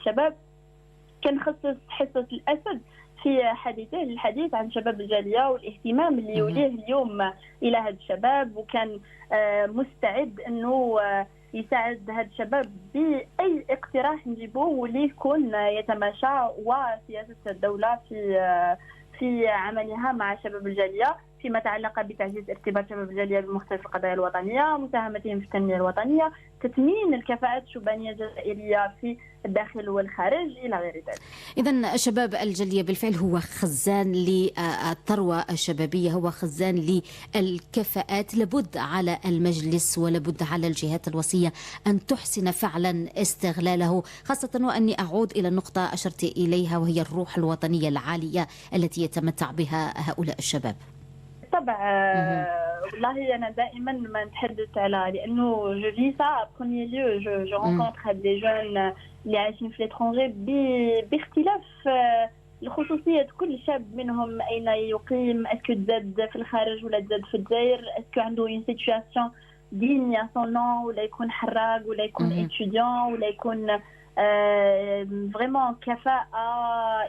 الشباب كنخصص حصة الأسد في حديثه للحديث عن شباب الجالية والاهتمام اللي يوليه اليوم إلى هذا الشباب، وكان مستعد أنه يساعد هذا الشباب بأي اقتراح نجيبوه واللي يكون يتماشى وسياسة الدولة في عملها مع شباب الجالية فيما يتعلق بتعزيز ارتباط شباب الجالية بمختلف القضايا الوطنية، مساهمتهم في التنمية الوطنية، تثمين الكفاءات الشبانية الجزائرية في الداخل والخارج إلى غير ذلك. إذن شباب الجالية بالفعل هو خزان للثروة الشبابية، هو خزان للكفاءات. لابد على المجلس ولابد على الجهات الوصية أن تحسن فعلا استغلاله، خاصة وأني أعود إلى النقطة أشرت إليها وهي الروح الوطنية العالية التي يتمتع بها هؤلاء الشباب. طبعا والله انا دائما ما نتحدث على لانه جو في سا بروميير ليو جو رونكونتر هاد لي جون اللي عايشين في ليترونجي باختلاف الخصوصية. كل شاب منهم اين يقيم، اسكو تزاد في الخارج ولا تزاد في الجزائر، اسكو عنده اون سيتوياسيون دينيا يا سون نون، ولا يكون حراق، ولا يكون ايتيديون، ولا يكون فريمون كفاءة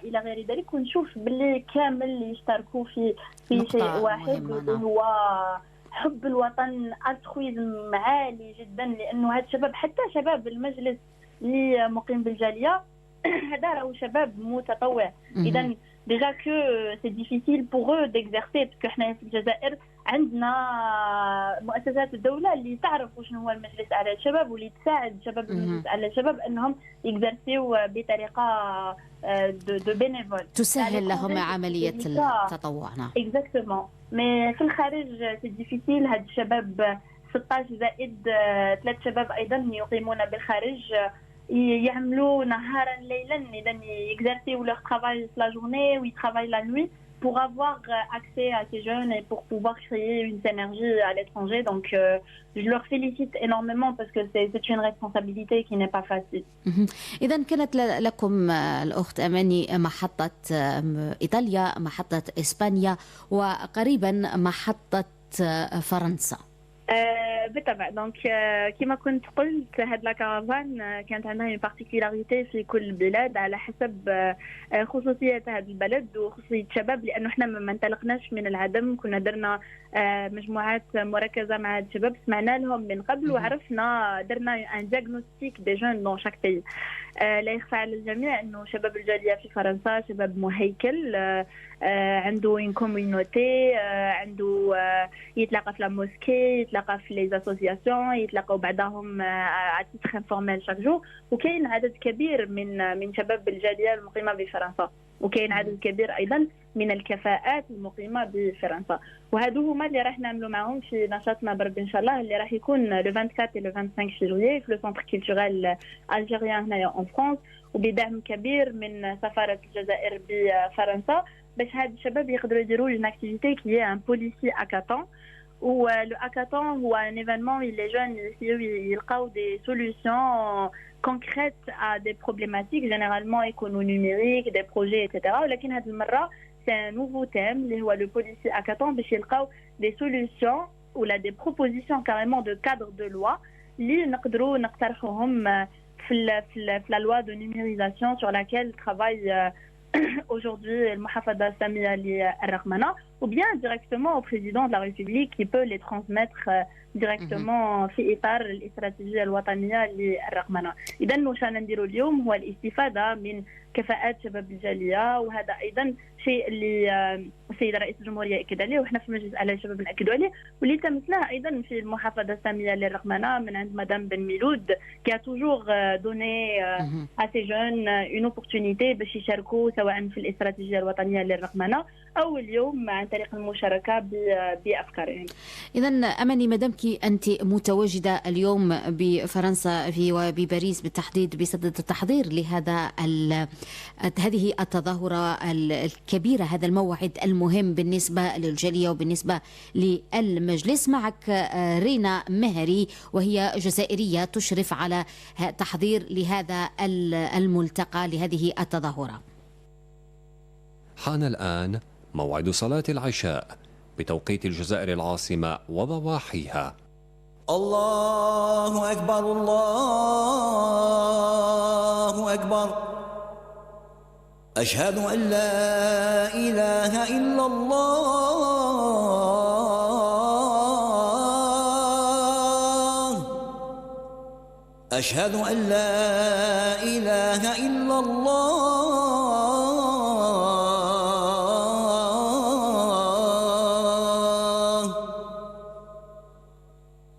إلى غير ذلك. ونشوف باللي كامل يشتركوا في شيء واحد وهو حب الوطن، التخويزم عالي جدا. لأنه هذا الشباب حتى شباب المجلس اللي مقيم بالجالية هذا راهو شباب متطوع. إذا déjà que c'est difficile pour eux d'exercer parce que حنا في الجزائر عندنا مؤسسات الدولة اللي تعرف شنو هو المجلس على الشباب واللي تساعد شباب المجلس على الشباب انهم يكزرسيو بطريقة دو بينيفول، تسهل لهم عملية التطوع. نعم exactement. مي في الخارج c'est difficile. هاد الشباب 16 زائد 3 شباب ايضا يقيمون بالخارج يعملوا نهارا ليلا، اذا يكزرسيو leur travail la journée ou ils travaillent la nuit pour avoir accès à ces jeunes et pour pouvoir créer une synergie à l'étranger. Donc je leur félicite énormément parce que c'est une responsabilité qui n'est pas facile. إذا كانت لكم الأخت أماني محطة إيطاليا، محطة إسبانيا، وقريبا محطة فرنسا. بالطبع. دونك كما كنت قلت هاد لا كارافان كانت عندها اون بارتيكولاريتي في كل البلاد على حسب خصوصيه هذا البلد وخصوصيه الشباب، لانه احنا ما انطلقناش من العدم. كنا درنا مجموعات مركزه مع الشباب، سمعنا لهم من قبل وعرفنا، درنا ان دياغنوستيك دي جون دون شاك بي. لا يخفى على الجميع انه شباب الجاليه في فرنسا شباب مهيكل، عنده اون كوميونيتي، عنده يتلاقى في لا موسكي، يتلاقى في لي اسوسياسيون، يتلاقوا بعضهم على تيتر انفورمال شاك جور. وكاين عدد كبير من شباب الجاليه المقيمه بفرنسا، وكاين عدد كبير ايضا من الكفاءات المقيمه بفرنسا. وهذو هما اللي راح نعملوا معهم في نشاطنا برب ان شاء الله، اللي راح يكون لو 24 و لو 25 فيفري في لو سونتر كولتوريل الجيريان هنايا اون فرانس، وبدعم كبير من سفاره الجزائر بفرنسا، باش هاد الشباب يقدروا يديروا اون اكتيفيتي كي ان بوليسي هاكاثون. و لو هاكاثون هو ان ايفينمون اللي لي جون يلقاو دي سوليوشن concrètes à des problématiques généralement écono-numériques, des projets, etc. ولكن هذه المرة c'est un nouveau thème اللي هو le policier hackathon باش يلقاو des solutions ولا des propositions carrément de cadre de loi اللي نقدروا نقترحوهم في la loi de numérisation sur laquelle travaille aujourd'hui المحافظة السامية للرقمنة، ou bien directement au président de la République qui peut les transmettre directement في إطار الاستراتيجية الوطنية للرقمنة. إذا واش رانا نديرو اليوم هو الاستفادة من كفاءات شباب الجالية، وهذا أيضا شيء اللي السيد رئيس الجمهورية أكد عليه وإحنا في مجلس على الشباب نأكدوا عليه، واللي تمثلناه أيضا في المحافظة السامية للرقمنة من عند مدام بن ميلود qui a toujours donné à ces jeunes une opportunité باش يشاركوا سواء في الاستراتيجية الوطنية للرقمنة أو اليوم عن طريق المشاركة بأفكارهم. إذا أماني مدامك أنت متواجدة اليوم بفرنسا وبباريس بالتحديد بصدد التحضير لهذا هذه التظاهرة الكبيرة، هذا الموعد المهم بالنسبة للجالية وبالنسبة للمجلس. معك رينا مهري وهي جزائرية تشرف على تحضير لهذا الملتقى لهذه التظاهرة. حان الآن موعد صلاة العشاء بتوقيت الجزائر العاصمة وضواحيها. الله أكبر الله أكبر أشهد أن لا إله إلا الله أشهد أن لا إله إلا الله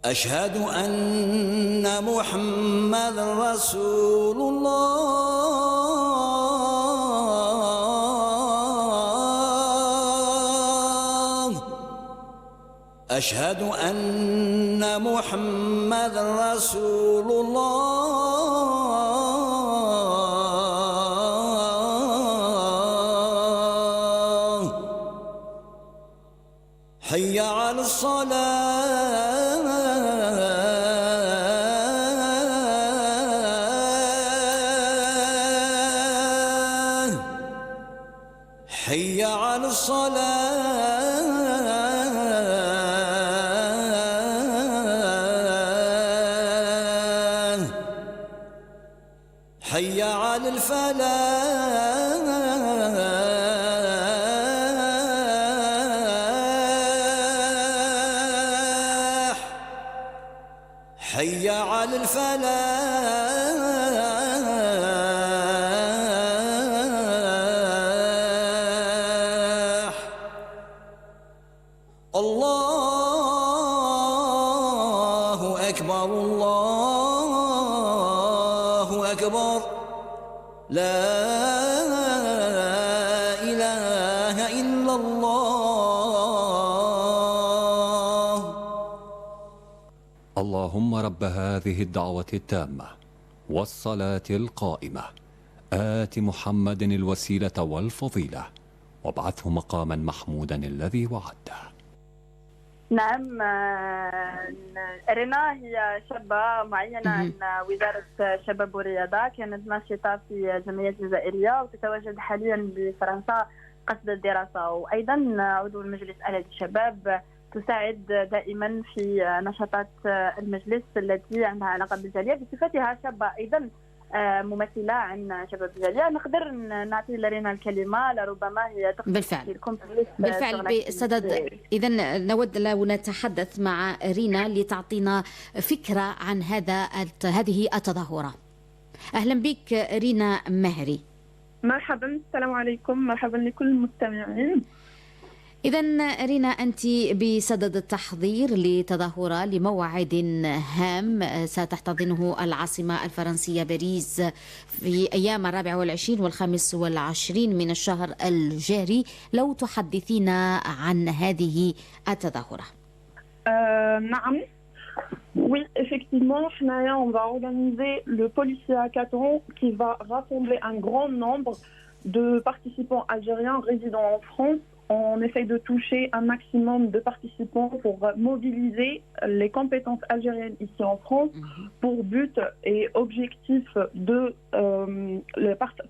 أشهد أن محمد رسول الله أشهد أن محمد رسول الله حي على الصلاة حي على الصلاة حي على الفلاح حي على الفلاح الله أكبر الله أكبر لا إله إلا الله اللهم رب هذه الدعوة التامة والصلاة القائمة آت محمد الوسيلة والفضيلة وابعثه مقاما محمودا الذي وعدته. نعم، رنا هي شابة معينة عن وزارة الشباب والرياضة، كانت ناشطة في جمعية الجزائرية وتتواجد حاليا بفرنسا قصد الدراسة، وأيضا عضو المجلس الأعلى للشباب، تساعد دائما في نشاطات المجلس التي عندها علاقة بالجالية بصفتها شابة أيضا ممثلة عن شباب الجالية. نقدر نعطي لرينا الكلمة لربما هي بالفعل بصدد. إذا نود لو نتحدث مع رينا لتعطينا فكرة عن هذه التظاهرة. أهلا بك رينا مهري. مرحبا، السلام عليكم، مرحبا لكل المستمعين. إذا رينا، أنت بصدد التحضير لتظاهرة لموعد هام ستحتضنه العاصمة الفرنسية باريس في أيام 24 و25 من الشهر الجاري. لو تحدثينا عن هذه التظاهرة. نعم. Oui, effectivement, on va organiser le policier hackathon qui va rassembler un grand nombre de participants algériens résidant en France. On essaye de toucher un maximum de participants pour mobiliser les compétences algériennes ici en France pour but et objectif de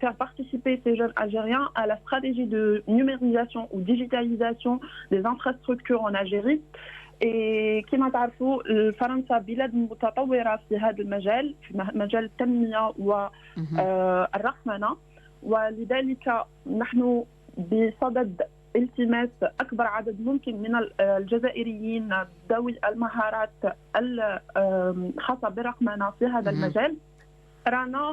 faire participer ces jeunes Algériens à la stratégie de numérisation ou digitalisation des infrastructures en Algérie. كما تعرفوا فرنسا بلاد متطورة في هذا المجال، في مجال التنمية والرقمنة، ولذلك نحن بصدد التماس أكبر عدد ممكن من الجزائريين ذوي المهارات الخاصة بالرقمنة في هذا المجال. Rana,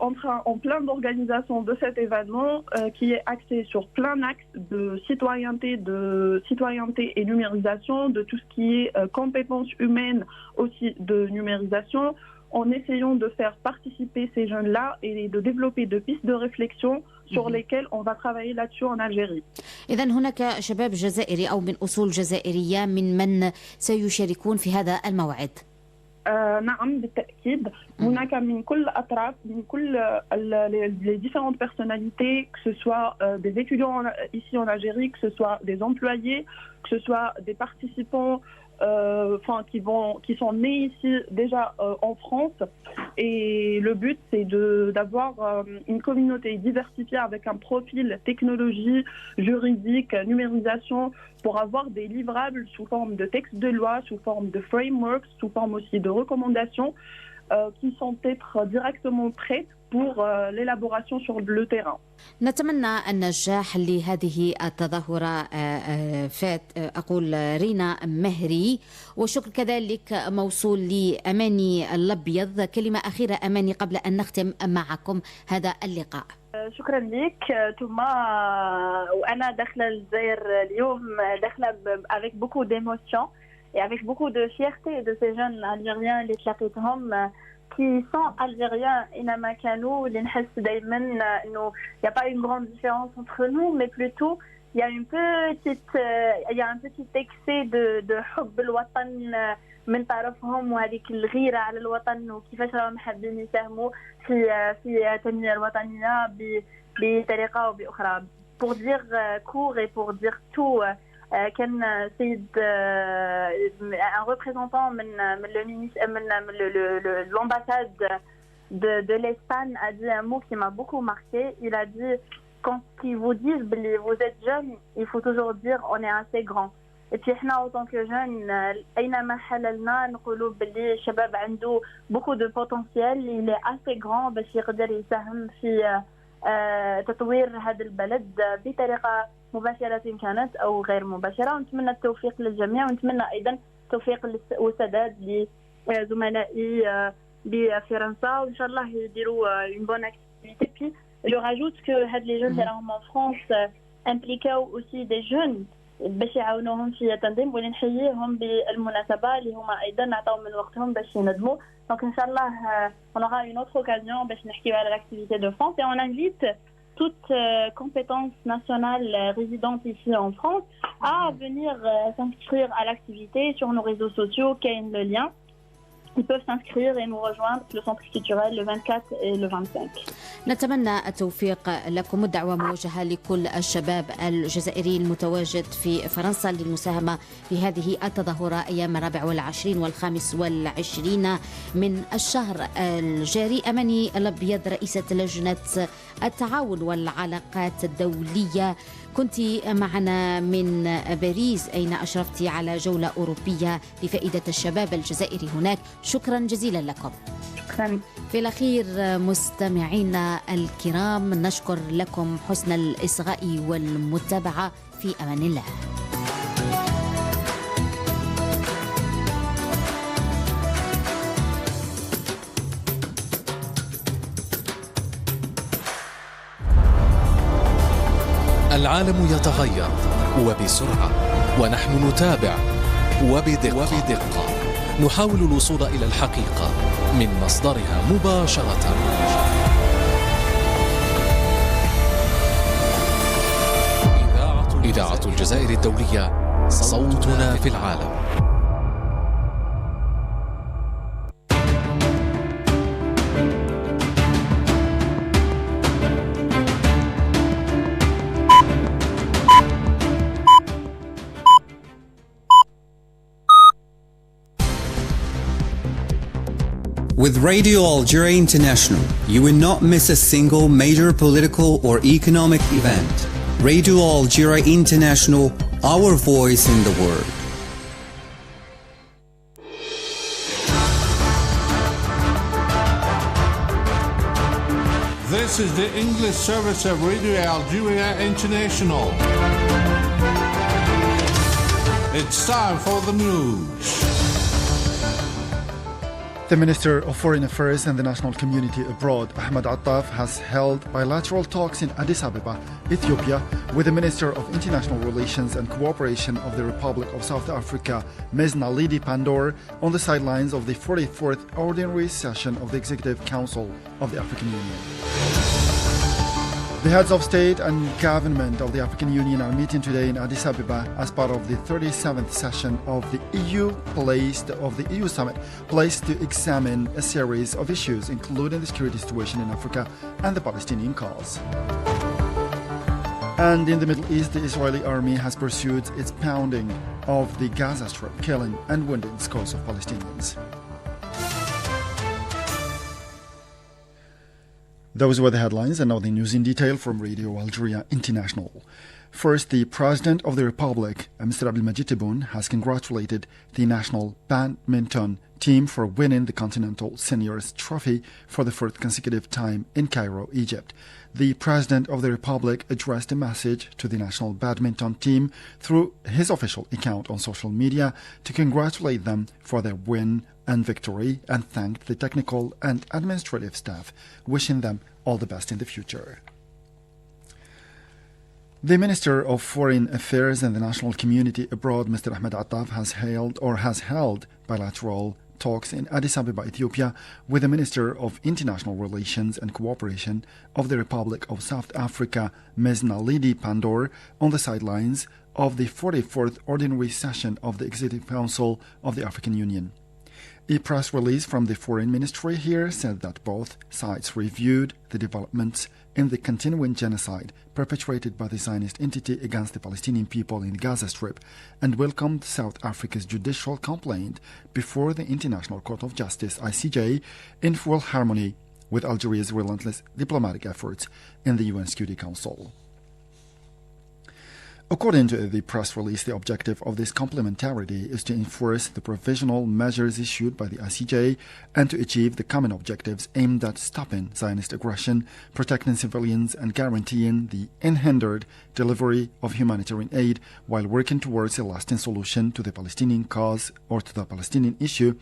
on sera en plein d'organisation de cet événement qui est axé sur plein axes de citoyenneté et numérisation, de tout ce qui est compétences humaines aussi de numérisation, en essayant de faire participer ces jeunes-là et de développer de pistes de réflexion sur lesquelles on va travailler là-dessus en Algérie. إذن هناك شباب جزائري أو من أصول جزائرية من سيشاركون في هذا الموعد. نعم بالتأكيد، هناك من كل الأطراف، من كل les différentes personnalités, que ce soit des étudiants ici en Algérie, que ce soit des employés, que ce soit des participants qui sont nés ici déjà en France. Et le but, c'est d'avoir une communauté diversifiée avec un profil technologie, juridique, numérisation, pour avoir des livrables sous forme de textes de loi, sous forme de frameworks, sous forme aussi de recommandations qui sont être directement prêtes pour l'élaboration sur le terrain. نتمنى النجاح لهذه التظاهرة. أقول رينا مهري، وشكر كذلك موصول لأماني الأبيض. كلمة أخيرة أماني قبل أن نختم معكم هذا اللقاء. شكرا لك توما. وأنا داخلة الجزائر اليوم داخلة avec beaucoup d'émotion et avec beaucoup de fierté de ces jeunes algériens اللي تلاقيتهم qui sont algériens إنما كانوا اللي نحس دايما إنه il n'y a pas une grande différence entre nous, mais plutôt il y a un petit excès de حب الوطن من طرفهم، وهذيك الغيرة على الوطن وكيفاش راهم حابين يساهموا في التنمية الوطنية بطريقة أو بأخرى. pour dire court et pour dire tout. كان سيد un représentant من l'ambassade de l'Espagne a dit un mot qui m'a beaucoup marqué. Il a dit quand ils vous disent vous êtes jeune, il faut toujours dire on est assez grand. Et puis احنا en tant que jeunes أينما حللنا نقولوا باللي الشباب عنده beaucoup de potentiel. Il est assez grand باش يقدر يساهم في تطوير هذا البلد بطريقة مباشرة كانت أو غير مباشرة. ونتمنى التوفيق للجميع، ونتمنى أيضا التوفيق والسداد لزملائي بفرنسا، وإن شاء الله يديروا une bonne activité. Puis je rajoute que هاد les jeunes راهم en France impliquaient aussi des jeunes باش يعاونوهم في التنظيم، ونحييهم بالمناسبة اللي هما أيضا عطاو من وقتهم باش ينظموا. Donc Inch'Allah, on aura une autre occasion باش نحكيو على l'activité de France, et on invite toute compétence nationale résidente ici en France à venir s'inscrire à l'activité sur nos réseaux sociaux, Kain le lien. Ils peuvent s'inscrire et nous rejoindre le centre culturel le 24 et le 25. نتمنى التوفيق لكم. الدعوة موجهة لكل الشباب الجزائري المتواجد في فرنسا للمساهمة في هذه التظاهرة أيام 24 و25 من الشهر الجاري. أماني الأبيض رئيسة لجنة التعاون والعلاقات الدولية، كنت معنا من باريس أين أشرفتي على جولة أوروبية لفائدة الشباب الجزائري هناك. شكرا جزيلا لكم. شكرا. في الأخير مستمعينا الكرام، نشكر لكم حسن الإصغاء والمتابعة. في أمان الله. العالم يتغير وبسرعة، ونحن نتابع وبدقة نحاول الوصول إلى الحقيقة من مصدرها مباشرة. إذاعة الجزائر الدولية، صوتنا في العالم. With Radio Algeria International, you will not miss a single major political or economic event. Radio Algeria International, our voice in the world. This is the English service of Radio Algeria International. It's time for the news. The Minister of Foreign Affairs and the National Community Abroad, Ahmed Attaf, has held bilateral talks in Addis Ababa, Ethiopia, with the Minister of International Relations and Cooperation of the Republic of South Africa, Ms. Naledi Pandor, on the sidelines of the 44th Ordinary Session of the Executive Council of the African Union. The heads of state and government of the African Union are meeting today in Addis Ababa as part of the 37th session of the EU Summit, placed to examine a series of issues, including the security situation in Africa and the Palestinian cause. And in the Middle East, the Israeli army has pursued its pounding of the Gaza Strip, killing and wounding scores of Palestinians. Those were the headlines, and now the news in detail from Radio Algeria International. First, the President of the Republic, Mr. Abdelmajid Tebboune, has congratulated the national badminton team for winning the Continental Seniors Trophy for the fourth consecutive time in Cairo, Egypt. The President of the Republic addressed a message to the national badminton team through his official account on social media to congratulate them for their win and victory, and thanked the technical and administrative staff, wishing them all the best in the future. The Minister of Foreign Affairs and the National Community Abroad, Mr. Ahmed Attaf, has held bilateral talks in Addis Ababa, Ethiopia, with the Minister of International Relations and Cooperation of the Republic of South Africa, Ms. Naledi Pandor, on the sidelines of the 44th Ordinary Session of the Executive Council of the African Union. A press release from the Foreign Ministry here said that both sides reviewed the developments in the continuing genocide perpetrated by the Zionist entity against the Palestinian people in the Gaza Strip and welcomed South Africa's judicial complaint before the International Court of Justice, ICJ, in full harmony with Algeria's relentless diplomatic efforts in the UN Security Council. According to the press release, the objective of this complementarity is to enforce the provisional measures issued by the ICJ and to achieve the common objectives aimed at stopping Zionist aggression, protecting civilians, and guaranteeing the unhindered delivery of humanitarian aid while working towards a lasting solution to the Palestinian cause or to the Palestinian issue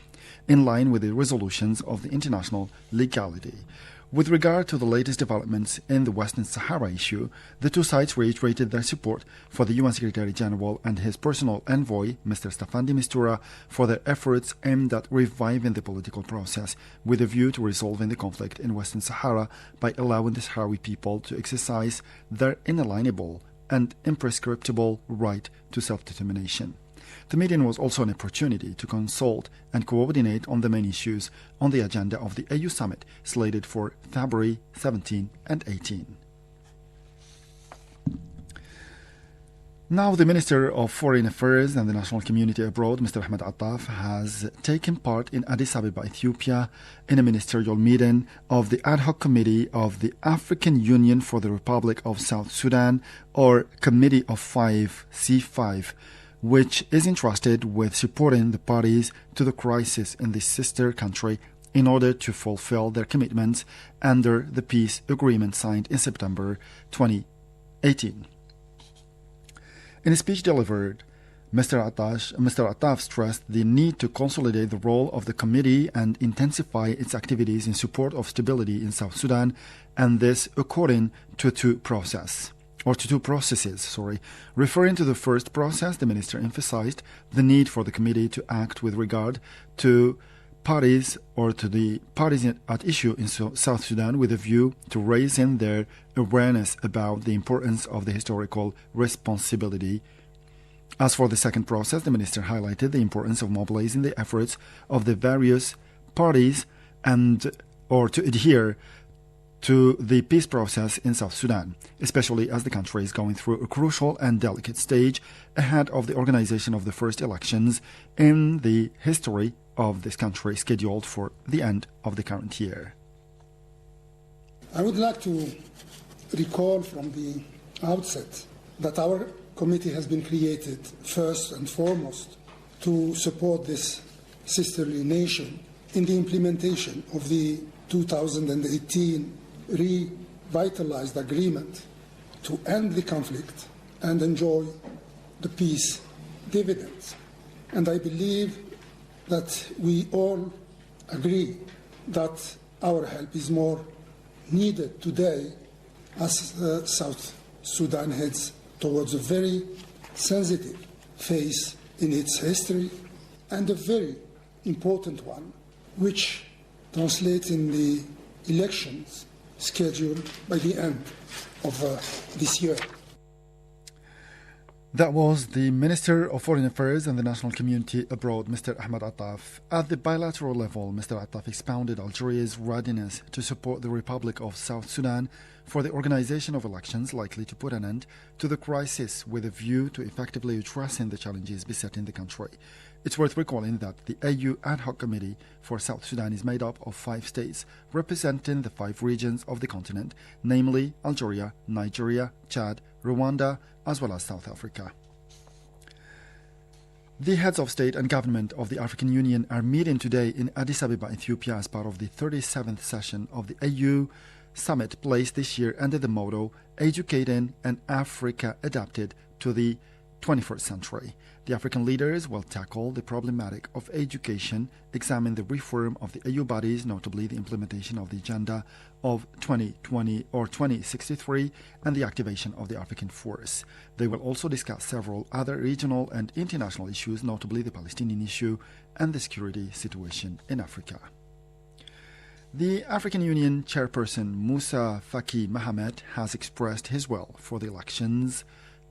in line with the resolutions of the international legality. With regard to the latest developments in the Western Sahara issue, the two sides reiterated their support for the UN Secretary General and his personal envoy, Mr. Staffan de Mistura, for their efforts aimed at reviving the political process with a view to resolving the conflict in Western Sahara by allowing the Sahrawi people to exercise their inalienable and imprescriptible right to self-determination. The meeting was also an opportunity to consult and coordinate on the main issues on the agenda of the AU Summit, slated for February 17 and 18. Now, the Minister of Foreign Affairs and the National Community Abroad, Mr. Ahmed Attaf, has taken part in Addis Ababa, Ethiopia, in a ministerial meeting of the Ad Hoc Committee of the African Union for the Republic of South Sudan, or Committee of Five, C5, which is entrusted with supporting the parties to the crisis in the sister country in order to fulfill their commitments under the peace agreement signed in September 2018. In a speech delivered, Mr. Attaf stressed the need to consolidate the role of the committee and intensify its activities in support of stability in South Sudan, and this according to two processes. Referring to the first process, the minister emphasized the need for the committee to act with regard to parties or to the parties at issue in South Sudan with a view to raising their awareness about the importance of the historical responsibility. As for the second process, the minister highlighted the importance of mobilizing the efforts of the various parties or to adhere to the peace process in South Sudan, especially as the country is going through a crucial and delicate stage ahead of the organization of the first elections in the history of this country, scheduled for the end of the current year. I would like to recall from the outset that our committee has been created first and foremost to support this sisterly nation in the implementation of the 2018 revitalized agreement to end the conflict and enjoy the peace dividends. And I believe that we all agree that our help is more needed today as South Sudan heads towards a very sensitive phase in its history, and a very important one, which translates in the elections scheduled by the end of this year. That was the Minister of Foreign Affairs and the National Community Abroad, Mr. Ahmed Attaf. At the bilateral level, Mr. Attaf expounded Algeria's readiness to support the Republic of South Sudan for the organization of elections likely to put an end to the crisis with a view to effectively addressing the challenges besetting the country. It's worth recalling that the AU Ad Hoc Committee for South Sudan is made up of 5 states representing the 5 regions of the continent, namely Algeria, Nigeria, Chad, Rwanda, as well as South Africa. The heads of state and government of the African Union are meeting today in Addis Ababa, Ethiopia, as part of the 37th session of the AU summit placed this year under the motto, Educating an Africa Adapted to the 21st Century. The African leaders will tackle the problematic of education, examine the reform of the AU bodies, notably the implementation of the Agenda of 2020 or 2063, and the activation of the African Force. They will also discuss several other regional and international issues, notably the Palestinian issue and the security situation in Africa. The African Union chairperson Moussa Faki Mahamat has expressed his will for the elections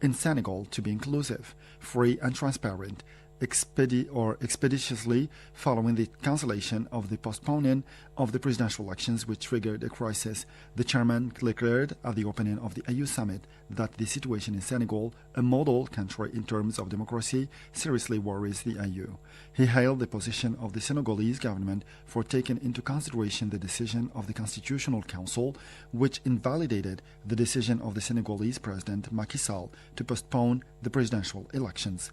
in Senegal to be inclusive, free and transparent, expeditiously following the cancellation of the postponing of the presidential elections which triggered a crisis. The chairman declared at the opening of the AU summit that the situation in Senegal, a model country in terms of democracy, seriously worries the AU. He hailed the position of the Senegalese government for taking into consideration the decision of the Constitutional Council, which invalidated the decision of the Senegalese President Macky Sall to postpone the presidential elections.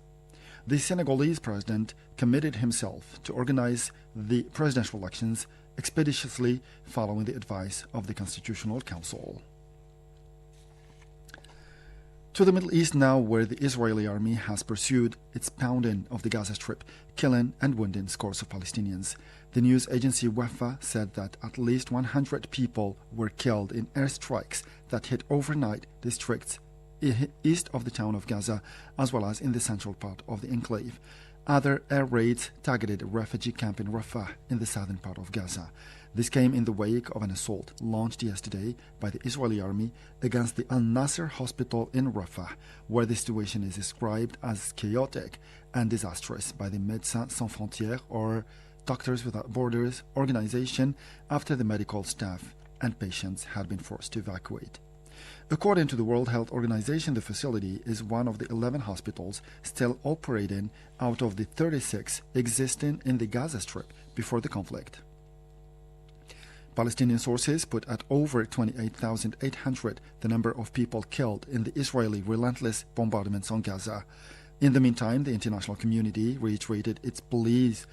The Senegalese president committed himself to organize the presidential elections expeditiously following the advice of the Constitutional Council. To the Middle East now, where the Israeli army has pursued its pounding of the Gaza Strip, killing and wounding scores of Palestinians. The news agency Wafa said that at least 100 people were killed in airstrikes that hit overnight districts east of the town of Gaza, as well as in the central part of the enclave. Other air raids targeted a refugee camp in Rafah in the southern part of Gaza. This came in the wake of an assault launched yesterday by the Israeli army against the Al-Nasser hospital in Rafah, where the situation is described as chaotic and disastrous by the Médecins Sans Frontières, or Doctors Without Borders organization, after the medical staff and patients had been forced to evacuate. According to the World Health Organization, the facility is one of the 11 hospitals still operating out of the 36 existing in the Gaza Strip before the conflict. Palestinian sources put at over 28,800 the number of people killed in the Israeli relentless bombardments on Gaza. In the meantime, the international community reiterated its pleas,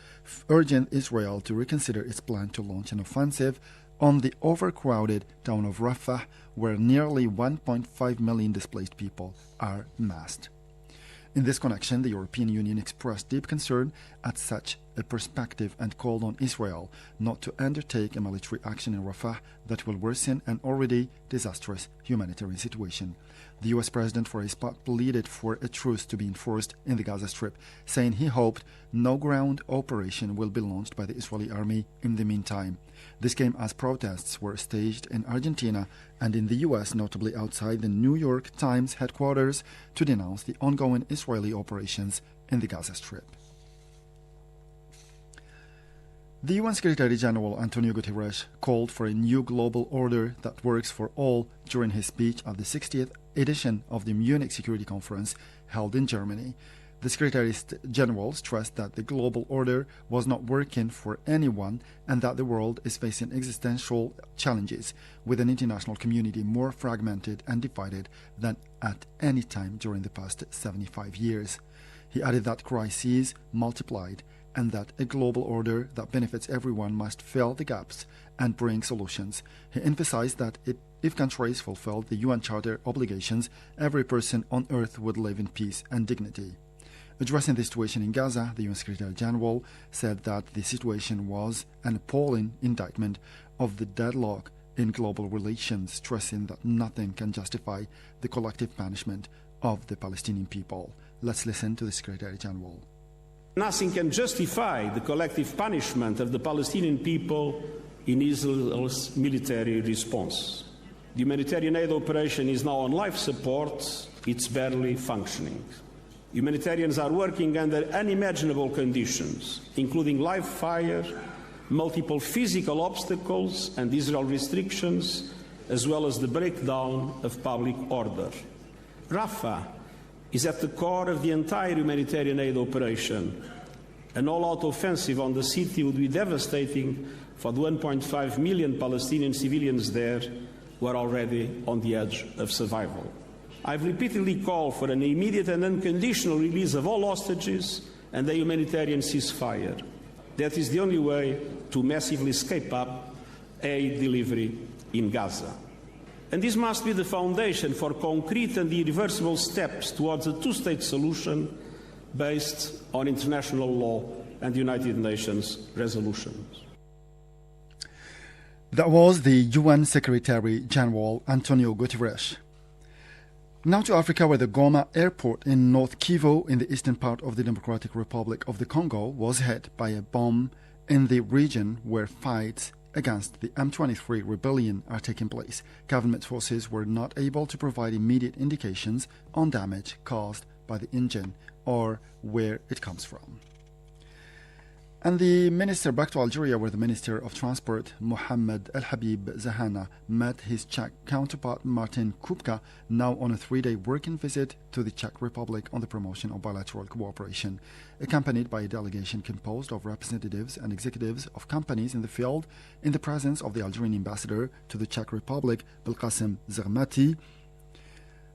urging Israel to reconsider its plan to launch an offensive on the overcrowded town of Rafah, where nearly 1.5 million displaced people are massed. In this connection, the European Union expressed deep concern at such a perspective and called on Israel not to undertake a military action in Rafah that will worsen an already disastrous humanitarian situation. The U.S. President, for his part, pleaded for a truce to be enforced in the Gaza Strip, saying he hoped no ground operation will be launched by the Israeli army in the meantime. This came as protests were staged in Argentina and in the U.S., notably outside the New York Times headquarters, to denounce the ongoing Israeli operations in the Gaza Strip. The UN Secretary General Antonio Guterres called for a new global order that works for all during his speech at the 60th edition of the Munich Security Conference held in Germany. The Secretary General stressed that the global order was not working for anyone and that the world is facing existential challenges with an international community more fragmented and divided than at any time during the past 75 years. He added that crises multiplied and that a global order that benefits everyone must fill the gaps and bring solutions. He emphasized that if countries fulfilled the UN Charter obligations, every person on earth would live in peace and dignity. Addressing the situation in Gaza, the UN Secretary General said that the situation was an appalling indictment of the deadlock in global relations, stressing that nothing can justify the collective punishment of the Palestinian people. Let's listen to the Secretary General. Nothing can justify the collective punishment of the Palestinian people in Israel's military response. The humanitarian aid operation is now on life support. It's barely functioning. Humanitarians are working under unimaginable conditions, including live fire, multiple physical obstacles and Israel restrictions, as well as the breakdown of public order. Rafah is at the core of the entire humanitarian aid operation. An all-out offensive on the city would be devastating for the 1.5 million Palestinian civilians there who are already on the edge of survival. I've repeatedly called for an immediate and unconditional release of all hostages and a humanitarian ceasefire. That is the only way to massively scale up aid delivery in Gaza. And this must be the foundation for concrete and irreversible steps towards a two-state solution based on international law and United Nations resolutions. That was the UN Secretary General Antonio Guterres. Now to Africa, where the Goma airport in North Kivu in the eastern part of the Democratic Republic of the Congo was hit by a bomb in the region where fights against the M23 rebellion are taking place. Government forces were not able to provide immediate indications on damage caused by the engine or where it comes from. And the minister, back to Algeria, where the Minister of Transport, Mohamed El Habib Zahana, met his Czech counterpart, Martin Kupka, now on a 3-day working visit to the Czech Republic on the promotion of bilateral cooperation. Accompanied by a delegation composed of representatives and executives of companies in the field, in the presence of the Algerian ambassador to the Czech Republic, Belkacem Zermati,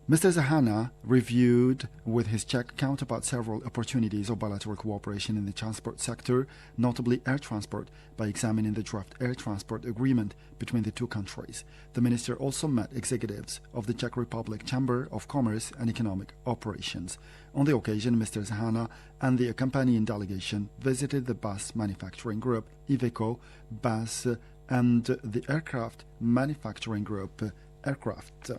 Mr. Zahana reviewed with his Czech counterpart several opportunities of bilateral cooperation in the transport sector, notably air transport, by examining the draft air transport agreement between the two countries. The minister also met executives of the Czech Republic Chamber of Commerce and Economic Operations. On the occasion, Mr. Zahana and the accompanying delegation visited the bus manufacturing group, Iveco Bus, and the aircraft manufacturing group, Aircraft.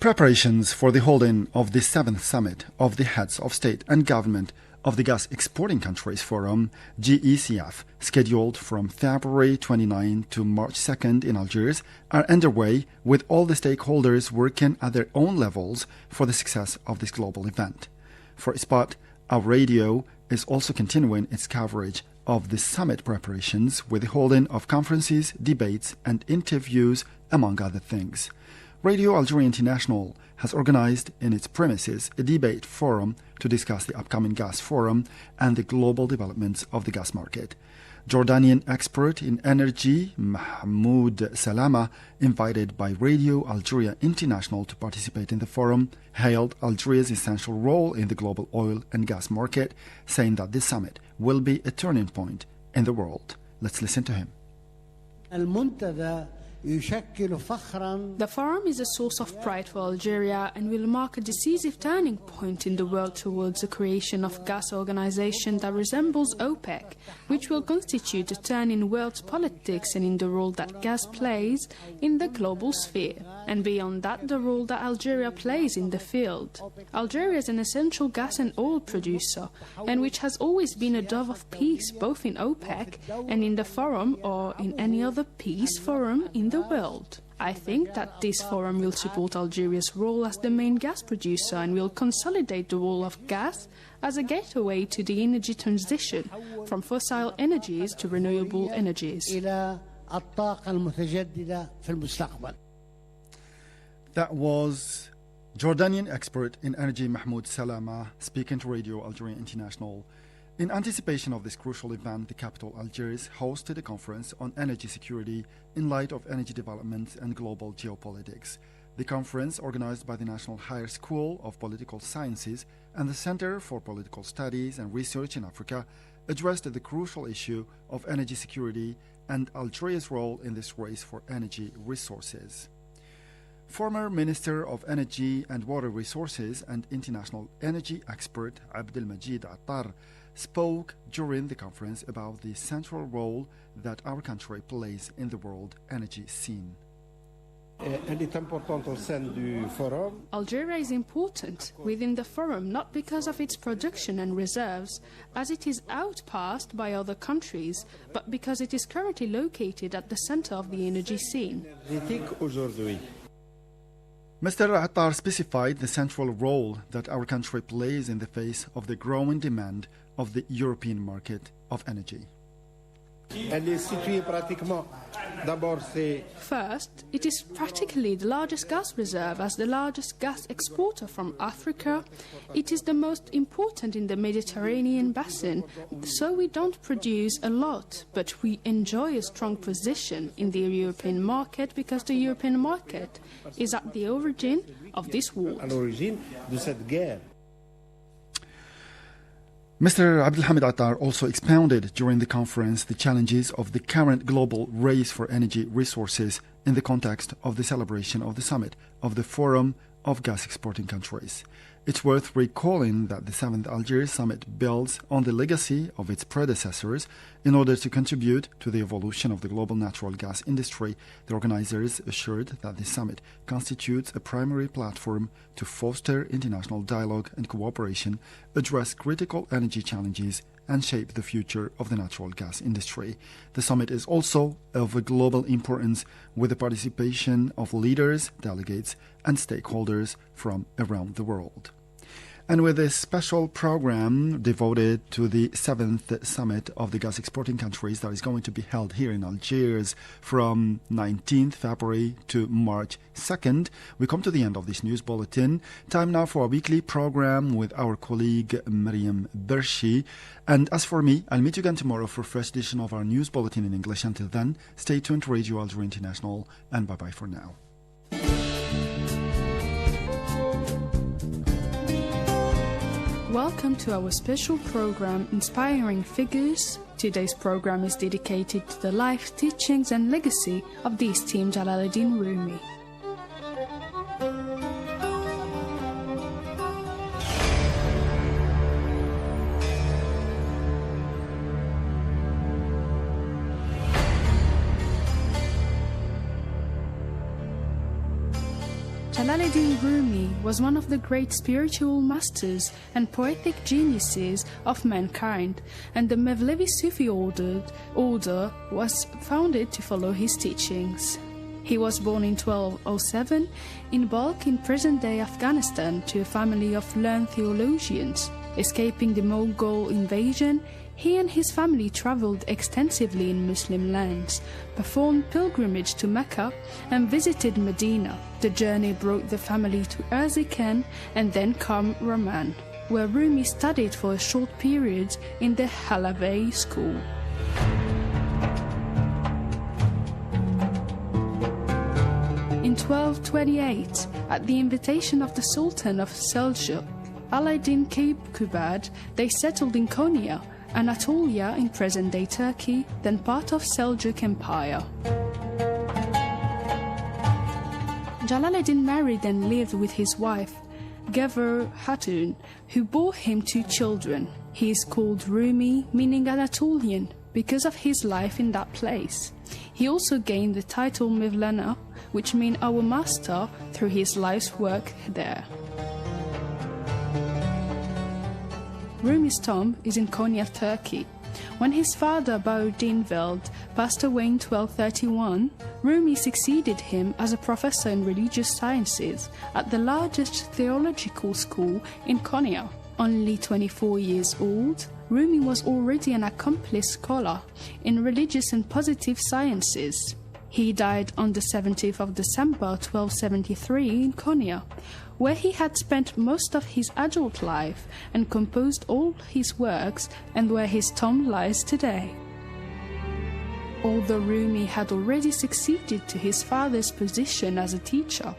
Preparations for the holding of the 7th Summit of the Heads of State and Government of the Gas Exporting Countries Forum, GECF, scheduled from February 29 to March 2nd in Algiers, are underway, with all the stakeholders working at their own levels for the success of this global event. For its part, our radio is also continuing its coverage of the summit preparations with the holding of conferences, debates, and interviews, among other things. Radio Algeria International has organized in its premises a debate forum to discuss the upcoming gas forum and the global developments of the gas market. Jordanian expert in energy Mahmoud Salama, invited by Radio Algeria International to participate in the forum, hailed Algeria's essential role in the global oil and gas market, saying that this summit will be a turning point in the world. Let's listen to him. The forum is a source of pride for Algeria and will mark a decisive turning point in the world towards the creation of a gas organization that resembles OPEC, which will constitute a turn in world politics and in the role that gas plays in the global sphere, and beyond that, the role that Algeria plays in the field. Algeria is an essential gas and oil producer, and which has always been a dove of peace both in OPEC and in the forum or in any other peace forum in the world. I think that this forum will support Algeria's role as the main gas producer and will consolidate the role of gas as a gateway to the energy transition from fossil energies to renewable energies. That was Jordanian expert in energy Mahmoud Salama speaking to Radio Algeria International. In anticipation of this crucial event, the capital Algiers hosted a conference on energy security in light of energy developments and global geopolitics. The conference, organized by the National Higher School of Political Sciences and the Center for Political Studies and Research in Africa, addressed the crucial issue of energy security and Algeria's role in this race for energy resources. Former Minister of Energy and Water Resources and international energy expert Abdelmajid Attar spoke during the conference about the central role that our country plays in the world energy scene. Algeria is important within the forum not because of its production and reserves, as it is outpassed by other countries, but because it is currently located at the center of the energy scene. Mr. Attar specified the central role that our country plays in the face of the growing demand of the European market of energy. First, it is practically the largest gas reserve. As the largest gas exporter from Africa, it is the most important in the Mediterranean basin. So we don't produce a lot, but we enjoy a strong position in the European market because the European market is at the origin of this war. Mr. Abdelhamid Attar also expounded during the conference the challenges of the current global race for energy resources in the context of the celebration of the summit of the Forum of Gas Exporting Countries. It's worth recalling that the 7th Algiers Summit builds on the legacy of its predecessors in order to contribute to the evolution of the global natural gas industry. The organizers assured that the summit constitutes a primary platform to foster international dialogue and cooperation, address critical energy challenges, and shape the future of the natural gas industry. The summit is also of a global importance with the participation of leaders, delegates, and stakeholders from around the world. And with this special program devoted to the 7th Summit of the Gas Exporting Countries that is going to be held here in Algiers from 19th February to March 2nd, we come to the end of this news bulletin. Time now for a weekly program with our colleague Mariam Bershi. And as for me, I'll meet you again tomorrow for a fresh edition of our news bulletin in English. Until then, stay tuned to Radio Algeria International, and bye-bye for now. Welcome to our special program, Inspiring Figures. Today's program is dedicated to the life, teachings and legacy of the esteemed Jalaluddin Rumi. Jalaluddin Rumi was one of the great spiritual masters and poetic geniuses of mankind, and the Mevlevi Sufi order was founded to follow his teachings. He was born in 1207 in Balkh in present-day Afghanistan to a family of learned theologians. Escaping the Mughal invasion, he and his family traveled extensively in Muslim lands, performed pilgrimage to Mecca, and visited Medina. The journey brought the family to Erzincan and then Qam, where Rumi studied for a short period in the Halabi school. In 1228, at the invitation of the Sultan of Seljuk, Alaeddin Keykubat, they settled in Konya, Anatolia in present-day Turkey, then part of Seljuk Empire. Jalaluddin married and lived with his wife, Gevher Hatun, who bore him 2 children. He is called Rumi, meaning Anatolian, because of his life in that place. He also gained the title Mevlana, which means our master, through his life's work there. Rumi's tomb is in Konya, Turkey. When his father Bahauddin Veld passed away in 1231, Rumi succeeded him as a professor in religious sciences at the largest theological school in Konya. Only 24 years old, Rumi was already an accomplished scholar in religious and positive sciences. He died on the 17th of December 1273 in Konya, where he had spent most of his adult life and composed all his works, and where his tomb lies today. Although Rumi had already succeeded to his father's position as a teacher,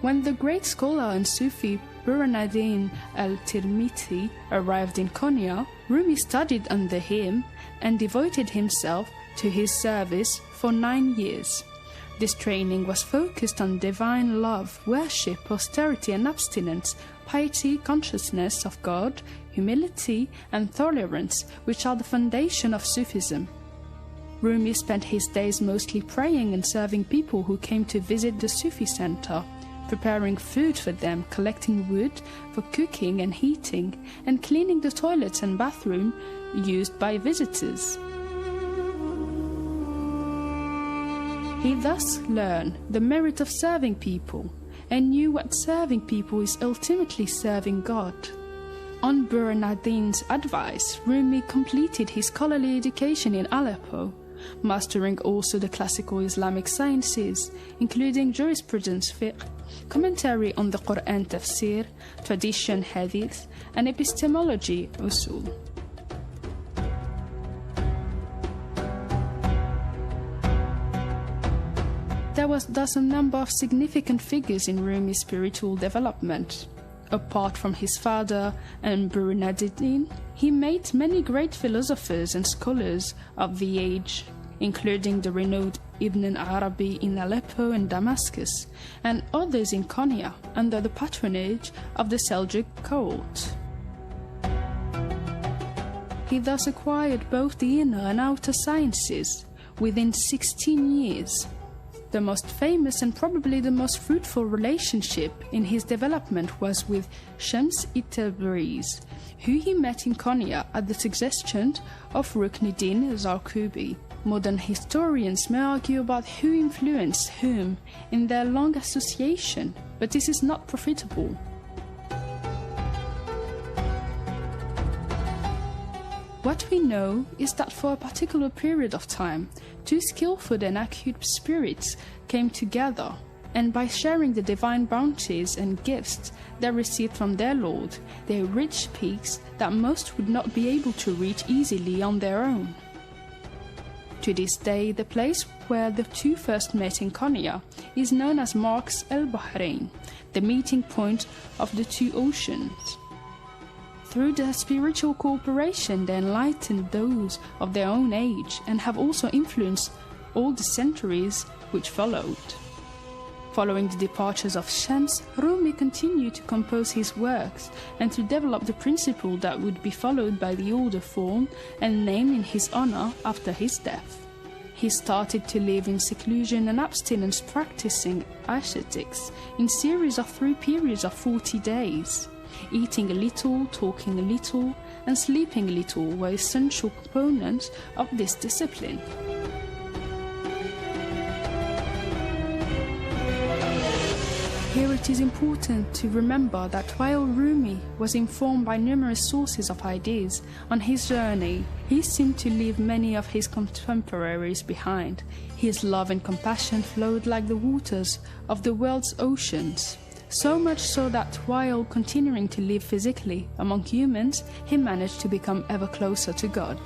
when the great scholar and Sufi Burhanuddin al-Tirmidhi arrived in Konya, Rumi studied under him and devoted himself to his service for 9 years. This training was focused on divine love, worship, austerity and abstinence, piety, consciousness of God, humility and tolerance, which are the foundation of Sufism. Rumi spent his days mostly praying and serving people who came to visit the Sufi center, preparing food for them, collecting wood for cooking and heating, and cleaning the toilets and bathroom used by visitors. He thus learned the merit of serving people and knew what serving people is ultimately serving God. On Burhanuddin's advice, Rumi completed his scholarly education in Aleppo, mastering also the classical Islamic sciences, including jurisprudence fiqh, commentary on the Quran tafsir, tradition hadith, and epistemology usul. There was thus a number of significant figures in Rumi's spiritual development. Apart from his father and Burhanuddin, he made many great philosophers and scholars of the age, including the renowned Ibn Arabi in Aleppo and Damascus, and others in Konya under the patronage of the Seljuk court. He thus acquired both the inner and outer sciences within 16 years. The most famous and probably the most fruitful relationship in his development was with Shams Tabriz, who he met in Konya at the suggestion of Ruknuddin Zarqubi. Modern historians may argue about who influenced whom in their long association, but this is not profitable. What we know is that for a particular period of time, two skillful and acute spirits came together, and by sharing the divine bounties and gifts they received from their Lord, they reached peaks that most would not be able to reach easily on their own. To this day, the place where the two first met in Konya is known as Marx el-Bahrain, the meeting point of the two oceans. Through their spiritual cooperation, they enlightened those of their own age and have also influenced all the centuries which followed. Following the departures of Shams, Rumi continued to compose his works and to develop the principle that would be followed by the older form and named in his honor after his death. He started to live in seclusion and abstinence, practicing ascetics in series of 3 periods of 40 days. Eating a little, talking a little, and sleeping a little were essential components of this discipline. Here it is important to remember that while Rumi was informed by numerous sources of ideas on his journey, he seemed to leave many of his contemporaries behind. His love and compassion flowed like the waters of the world's oceans. So much so that while continuing to live physically among humans, he managed to become ever closer to God.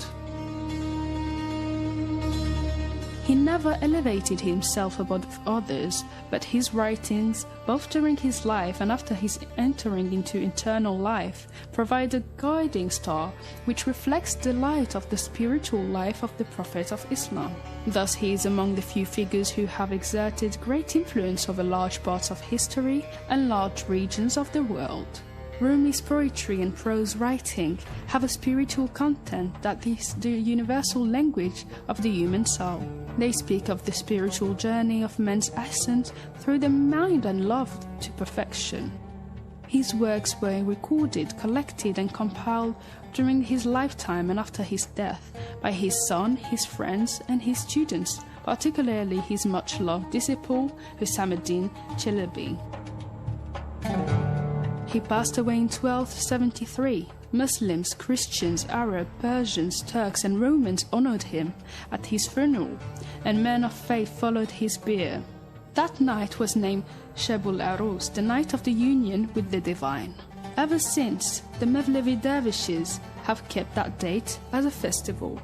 He never elevated himself above others, but his writings, both during his life and after his entering into eternal life, provide a guiding star which reflects the light of the spiritual life of the Prophet of Islam. Thus he is among the few figures who have exerted great influence over large parts of history and large regions of the world. Rumi's poetry and prose writing have a spiritual content that is the universal language of the human soul. They speak of the spiritual journey of man's ascent through the mind and love to perfection. His works were recorded, collected, and compiled during his lifetime and after his death by his son, his friends, and his students, particularly his much-loved disciple, Husamuddin Chelebi. He passed away in 1273. Muslims, Christians, Arabs, Persians, Turks, and Romans honored him at his funeral, and men of faith followed his bier. That night was named Shebul Arus, the night of the union with the divine. Ever since, the Mevlevi dervishes have kept that date as a festival.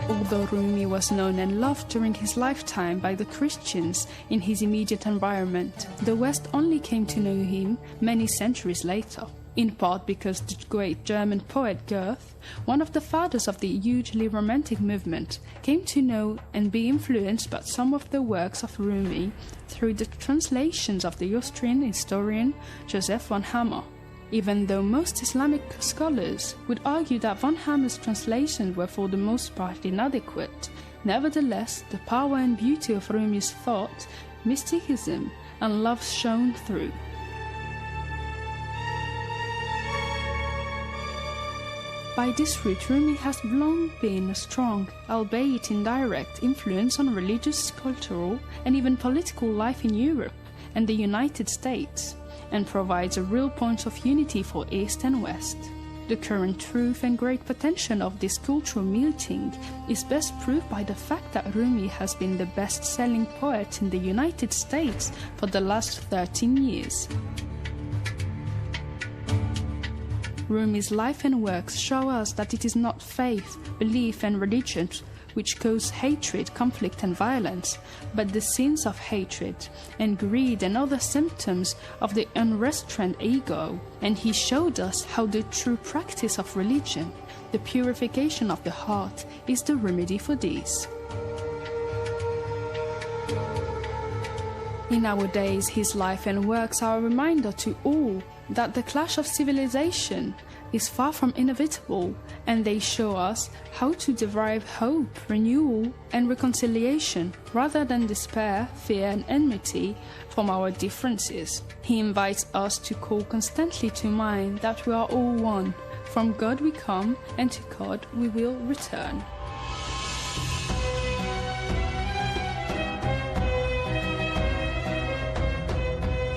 Although Rumi was known and loved during his lifetime by the Christians in his immediate environment, the West only came to know him many centuries later, in part because the great German poet Goethe, one of the fathers of the hugely romantic movement, came to know and be influenced by some of the works of Rumi through the translations of the Austrian historian Joseph von Hammer. even though most Islamic scholars would argue that von Hammer's translations were for the most part inadequate. Nevertheless, the power and beauty of Rumi's thought, mysticism, and love shone through. By this route, Rumi has long been a strong, albeit indirect, influence on religious, cultural, and even political life in Europe and the United States, and provides a real point of unity for East and West. The current truth and great potential of this cultural meeting is best proved by the fact that Rumi has been the best-selling poet in the United States for the last 13 years. Rumi's life and works show us that it is not faith, belief and religion which cause hatred, conflict and violence, but the sins of hatred and greed and other symptoms of the unrestrained ego. And he showed us how the true practice of religion, the purification of the heart, is the remedy for these. In our days, his life and works are a reminder to all that the clash of civilization is far from inevitable, and they show us how to derive hope, renewal, and reconciliation rather than despair, fear, and enmity from our differences. He invites us to call constantly to mind that we are all one. From God we come, and to God we will return.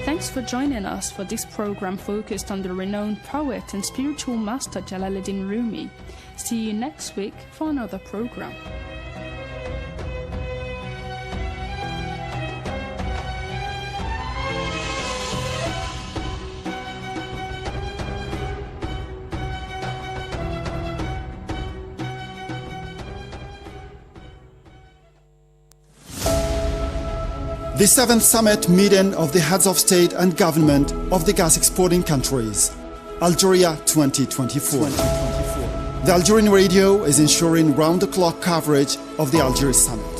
Thanks for joining us for this program focused on the renowned poet and spiritual master Jalaluddin Rumi. See you next week for another program. The 7th Summit Meeting of the Heads of State and Government of the Gas Exporting Countries, Algeria 2024. The Algerian radio is ensuring round-the-clock coverage of the Algeria Summit.